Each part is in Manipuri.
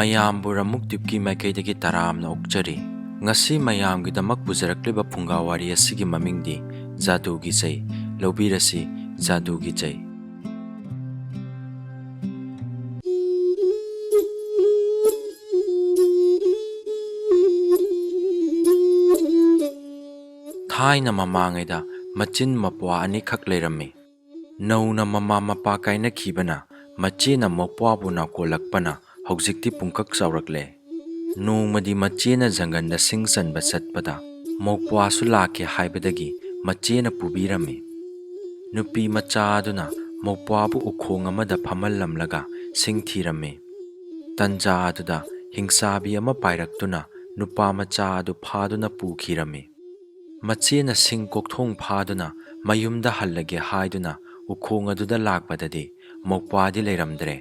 mayambu Ramuk tipki maikaidagi taramna okjari. Ngasi mayamgidamak pujarakliba Phunga Wari asigi mamingdi Jadugi Chei. Lobirasi Jadugi Chei. Thaina mamangaida machin mapwa ani khak leirami. Nauna mama mapa kaina khibana machina mopwa buna kolakpana hojikti pungkak saurakle. Nongmadi machina janganda singsanba satpada mopwa su lake haibadagi machina pubirami. Nupi machaduna mopwa bu ukhong amada phamallamlaga singthirami. Tanja aduda hingsabi ama pairaktuna nupa machadu phaduna pukhirami. Machina sing kokthong phaduna mayumda hallage haiduna ukhong aduda lakpadadi mopwadi leiramdre.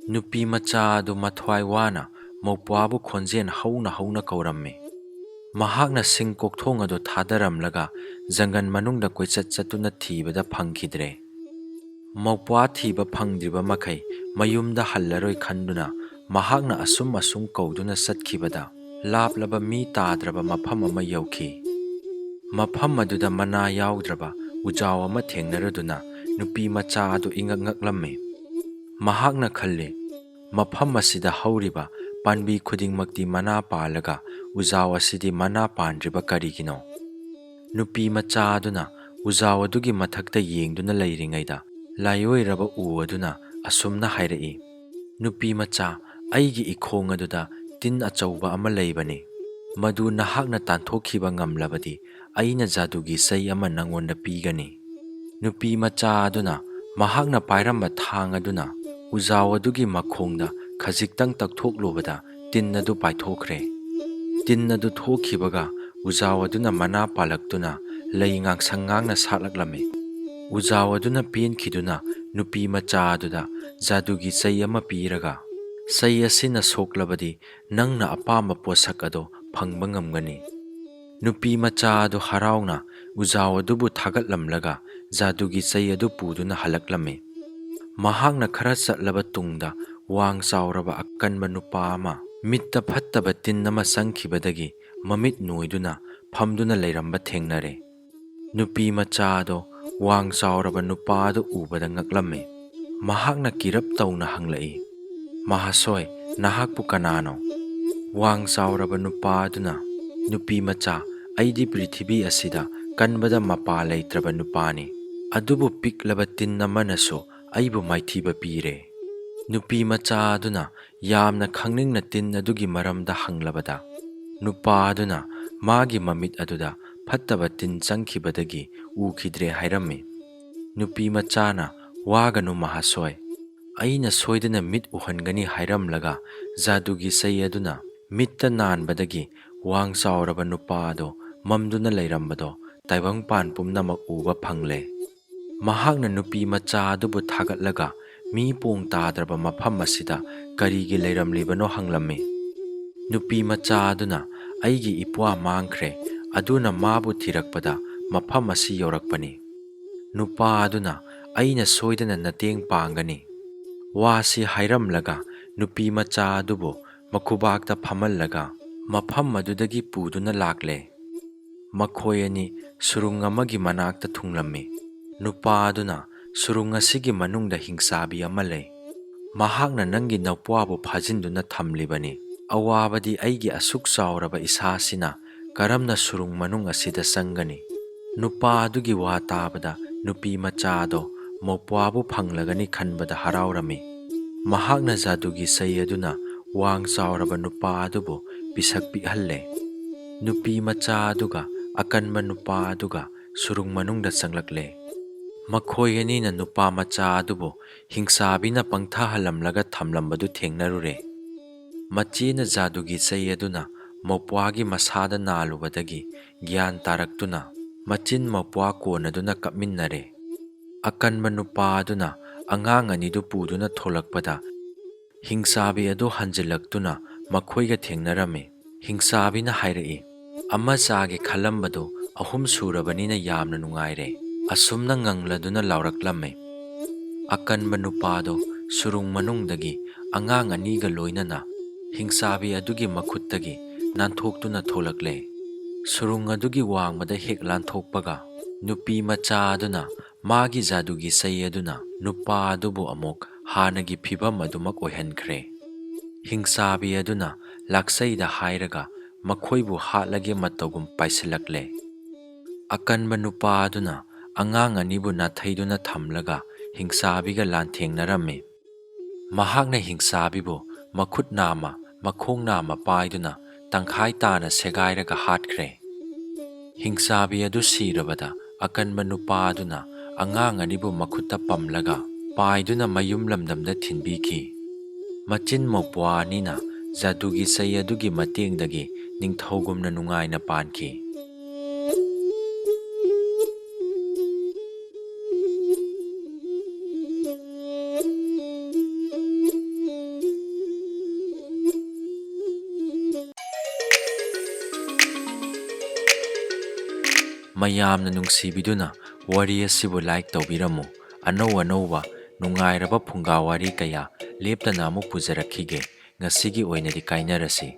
Nupi machadu mathwai wana mopwabu khonjen hauna kauramme. Mahakna sing kokthong adu thadaramlaga jangan manungda koichat chatuna thibada phangkhidre. Mopwa thiba phangdriba makai mayumda hallaroi khanduna mahakna asum kauduna satkhibada laplaba mi tadraba mafam ama yauki. Mafam aduda mana yaudraba ujaw ama thengnaraduna nupi macha adu ingak-ngaklamme. Mahakna khalle mafam asida hauriba panbi khudingmakti mana palaga ujaw asidi mana pandriba karigino. Nupi macha aduna ujaw adugi mathakta yengduna leiringaida layoiraba u aduna asumna hairai. Nupi macha aigi ikhong aduda tin achauba ama leibani. Madu nahakna tanthokhiba ngamlabadi aina Jadugi Chei ama nangonda pigani. Nupi macha aduna mahakna pairamba thang aduna ujaw adugi makhongda khajiktang takthoklovada tin adu paithokre. Tin adu thokhibaga ujaw aduna mana palaktuna leingang sangangna saklaklame. Ujaw aduna penkhiduna nupi macha aduda Jadugi Chei ama piraga Chei asina soklabadi nangna apamba posak ado phangba ngamgani. Nupi macha adu harauna ujaw adubu thagatlamlaga Jadugi Chei adu puduna halaklame. Mahakna khara chatlaba tungda wang chauraba akanba nupa ama mitta phattaba tin nama sangkhibadagi mamit noiduna phamduna leiramba thengnare. Nupi macha ado wang chauraba nupa adu ubada ngaklamme. Mahakna kirap tauna hanglai. Mahasoi nahakpu kanano? Wang chauraba nupa aduna nupi macha aidi prithibi asida kanbada mapa leitraba nupani. Adubu piklaba tin namanaso aibu maithiba pire. Nupi macha aduna yamna khangningna tin adugi maramda hanglabada nupa aduna magi mamit aduda phattaba tin changkhibadagi ukhidre hairamme. Nupi machana waganu mahasoi aina soidana mit uhangani hairamlaga Jadugi Chei aduna mitta nanbadagi wang chauraba nupa ado mamduna leirambado taibangpan pumnamak uba phangle. Mahakna nupi macha adubu thagatlaga mi pong tadraba mafam asida karigi leiramlibano hanglamme. Nupi macha aduna aigi ipwa mangkhre aduna mabu thirakpada mafam asi yorakpani. Nupa aduna aina soidana nateng pangani. Wasi hairamlaga nupi macha adubu makhubakta phamallaga mafam adudagi puduna lakle. Makhoi ani surung amagi manakta thunglamme. Nupa aduna surung asigi manungda hingsabi ama lei. Mahakna nangi napwabu phajinduna thamlibani. Awabadi aigi asuk chauraba isasina karamna surung manung asida sangani. Nupa adugi wa tabada nupi macha ado mopwabu phanglagani khanbada haraurami. Mahakna Jadugi Chei aduna wang chauraba nupa adubu pisak pihalle. Nupi macha aduga akanba nupa aduga surung manungda changlakle. Makhoi anina nupa macha adubu hingsabina pangthahalamlaga thamlambadu thengnarure. Machina Jadugi Chei aduna mopwagi masada nalubadagi gyan taraktuna machin mopwa konaduna kapminnare. Akanba nupa aduna angang anidu puduna tholakpada hingsabi adu hanjilaktuna makhoiga thengnarame. Hingsabina hairai amma chage khalambadu ahum surabanina yamna nungaire. Asumna ngangladuna lauraklamme. Akanba nupado surung manungdagi angang aniga loinana ꯍꯤꯡꯁꯥꯕꯤ ꯑꯗꯨꯒꯤ ꯃꯈꯨꯠꯇꯒꯤ ꯅꯥꯟꯊꯣꯛꯇꯨꯅ ꯊꯣꯛꯂꯛꯂꯦ꯫ ꯁꯨꯔꯨꯡ ꯑꯗꯨꯒꯤ ꯋꯥꯡꯃꯗ ꯍꯦꯛ ꯂꯥꯟꯊꯣꯛꯄꯒ ꯅꯨꯄꯤ ꯃꯆꯥ ꯑꯗꯨꯅ ꯃꯥꯒꯤ ꯖꯥꯗꯨꯒꯤ ꯆꯩ ꯑꯗꯨꯅ ꯅꯨꯄꯥ ꯑꯗꯨꯕꯨ ꯑꯃꯨꯛ ꯍꯥꯟꯅꯒꯤ ꯐꯤꯕꯝ ꯑꯗꯨꯃꯛ ꯑꯣꯏꯍꯟꯈ꯭ꯔꯦ꯫ ꯍꯤꯡꯁꯥꯕꯤ ꯑꯗꯨꯅ ꯂꯥꯛꯆꯩꯗ ꯍꯥꯏꯔꯒ ꯃꯈꯣꯏꯕꯨ ꯍꯥꯠꯂꯒꯦ ꯃꯇꯧꯒꯨꯝ ꯄꯥꯏꯁꯤꯜꯂꯛꯂꯦ꯫ ꯑꯀꯟꯕ ꯅꯨꯄꯥ ꯑꯗꯨꯅ ꯑꯉꯥꯡ ꯑꯅꯤꯕꯨ ꯅꯥꯊꯩꯗꯨꯅ ꯊꯝꯂꯒ ꯍꯤꯡꯁꯥꯕꯤꯒ ꯂꯥꯟꯊꯦꯡꯅꯔꯝꯃꯤ꯫ ꯃꯍꯥꯛꯅ ꯍꯤꯡꯁꯥꯕꯤꯕꯨ ꯃꯈꯨꯠ ꯅꯥꯝꯃ ꯃꯈꯣꯡ ꯅꯥꯝꯃ ꯄꯥꯏꯗꯨꯅ ꯇꯪꯈꯥꯏ ꯇꯥꯅ ꯁꯦꯒꯥꯏꯔꯒ ꯍꯥꯠꯈ꯭ꯔꯦ꯫ ꯍꯤꯡꯁꯥꯕꯤ ꯑꯗꯨ ꯁꯤꯔꯕꯗ ꯑꯀꯟꯕ ꯅꯨꯄꯥ ꯑꯗꯨꯅ ꯑꯉꯥꯡ ꯑꯅꯤꯕꯨ ꯃꯈꯨꯠꯇ ꯄꯝꯂꯒ ꯄꯥꯏꯗꯨꯅ ꯃꯌꯨꯝ ꯂꯝꯗꯝꯗ ꯊꯤꯟꯕꯤꯈꯤ꯫ ꯃꯆꯤꯟ ꯃꯧꯄ꯭ꯋꯥ ꯑꯅꯤꯅ ꯖꯥꯗꯨꯒꯤ ꯆꯩ ꯑꯗꯨꯒꯤ ꯃꯇꯦꯡꯗꯒꯤ ꯅꯤꯡꯊꯧꯒꯨꯝꯅ ꯅꯨꯡꯉꯥꯏꯅ ꯄꯥꯟꯈꯤ꯫ ꯃꯌꯥꯝꯅ ꯅꯨꯡꯁꯤꯕꯤꯗꯨꯅ ꯋꯥꯔꯤ ꯑꯁꯤꯕꯨ ꯂꯥꯏꯛ ꯇꯧꯕꯤꯔꯝꯃꯨ꯫ ꯑꯅꯧ ꯑꯅꯧꯕ ꯅꯨꯡꯉꯥꯏꯔꯕ ꯐꯨꯡꯒꯥ ꯋꯥꯔꯤ ꯀꯌꯥ ꯂꯦꯞꯇꯅ ꯑꯃꯨꯛ ꯄꯨꯖꯔꯛꯈꯤꯒꯦ꯫ ꯉꯁꯤꯒꯤ ꯑꯣꯏꯅꯗꯤ ꯀꯥꯏꯅꯔꯁꯤ꯫